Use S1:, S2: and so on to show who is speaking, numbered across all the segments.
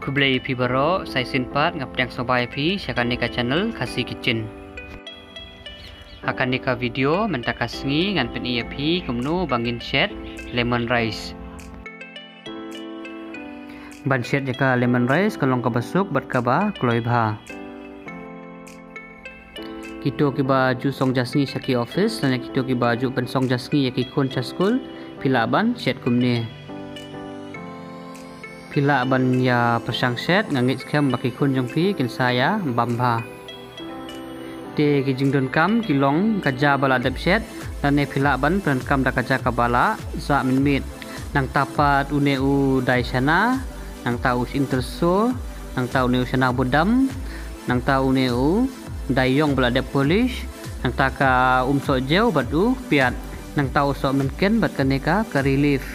S1: Kublai pi baro sai sinpat ngapdang sobai pi syakanika channel Khasi Kitchen. Hakanika video mentakasngi ngan pen iya pi kumnu bangin shed lemon rice. Ban shed jaka lemon rice kalong kabasuk bat kaba kloi bha. Kito ki baju song jasngi syaki office dan kito ki baju pen song jasngi yaki khon chaskul pila ban shed kumne. Pila ban ya persang set ngangit kem baki kun jong pi kin saya bamba te ki jingdon kam kilong kaja bala dep set dan ne pila ban pen kam da kaja kabala sa min mit nang tapat une u dai sana nang tau interso nang tau ne sana bodam nang tau ne u dai yong bala dep polish nang taka so jeu bat u piat nang tau so men ken bat kaneka ka relief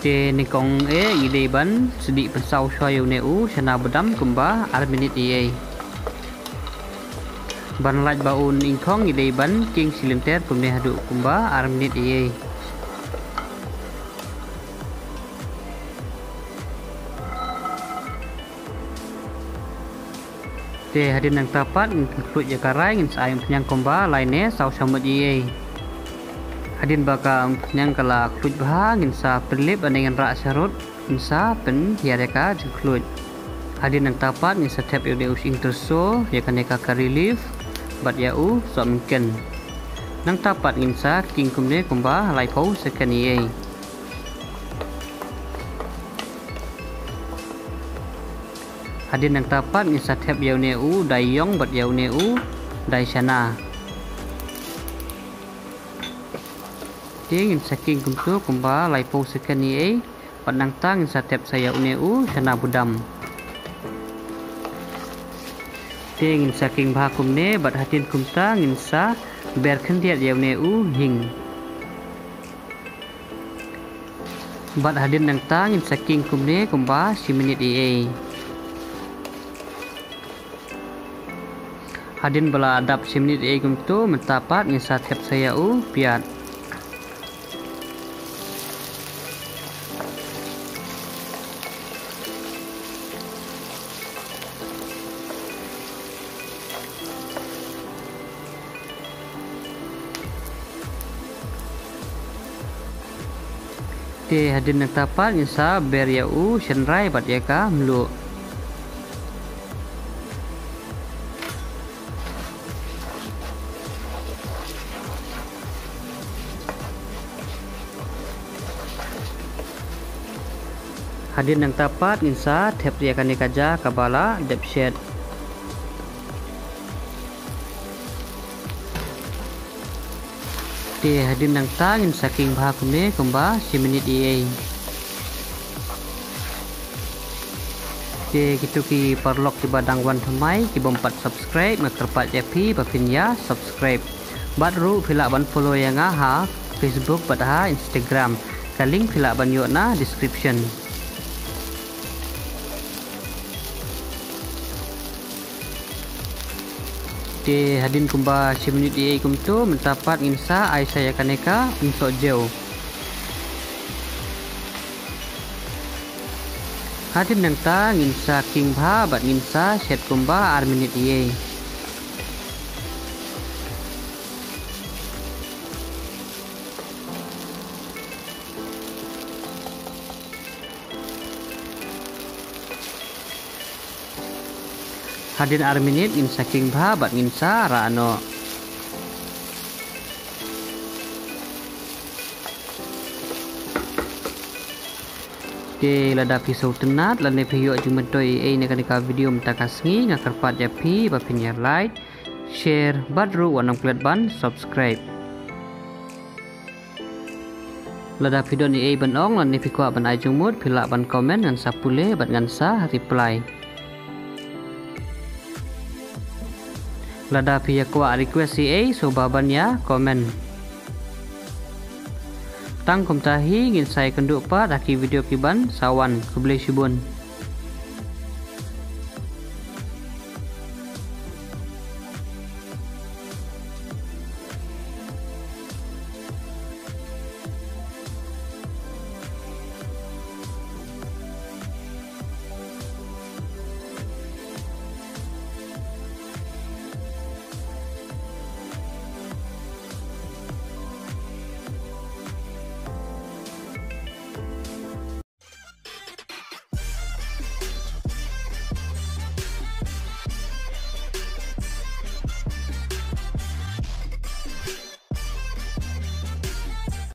S1: te nikong ide ban sedi pensau shoyu neu sana bedam kumba arminit ie ban laj baun ingkong ide ban king silinter kumne hadu kumba arminit ie te hadin nang tapat ngklut jakarai ngin sayang penyang kumba lainnya sau samut ie hadin baka yang kala klut bah ngin sa pelip dengan rak sarut ngin sa pen hiareka jengklut hadin nang tapat ngin sa tap yude us interso ya kaneka ka relief bat ya u so mungkin nang tapat ngin sa king kumne kumba lai pau second ye hadin nang tapat ngin sa tap yaune u dayong bat yaune u dai sana ingin saking kumtu kumba lai po second ye panang tang sa tep saya uneu sana budam ingin saking bha kumne bat hatin kumta ngin sa ber khendiat ye uneu hing bat hadin nang tang ngin saking kumne kumba 10 minit ye hadin bala adap 10 minit ye kumtu mentapat ngin sa tep saya u piat te hadin nang tapat ngisa ber ya u shenrai bat ya ka mlu hadin nang tapat ngisa tep ya kan kaja kabala dep shed te hadin nang tangin saking bha kumne kumba 10 minit ye te gitu ki parlok ki badang wan thamai ki bompat subscribe makerpat yapi bapin ya subscribe bat ru phila ban follow yang ha Facebook bat ha Instagram ka link phila ban yo na description te hadin kumba 10 minit ye kumtu mentapat nginsa ai saya kaneka so jeu hadin nang ta nginsa king bha bat nginsa set kumba ar minit ye hadin ar minit in saking bha bat nginsa rano te lada pisau tenat lane piyo jumentoi ne kanika video mtakasngi ngakarpat yapi bapin ya like share badru wanang plet ban subscribe lada video ni ban ong lane pikwa ban ajungmut pila ban komen ngan sapule bat ngansa reply lada pia kwa request so baban ya komen tang kom tahi ngin sai kenduk pa daki video kiban sawan kublai shibun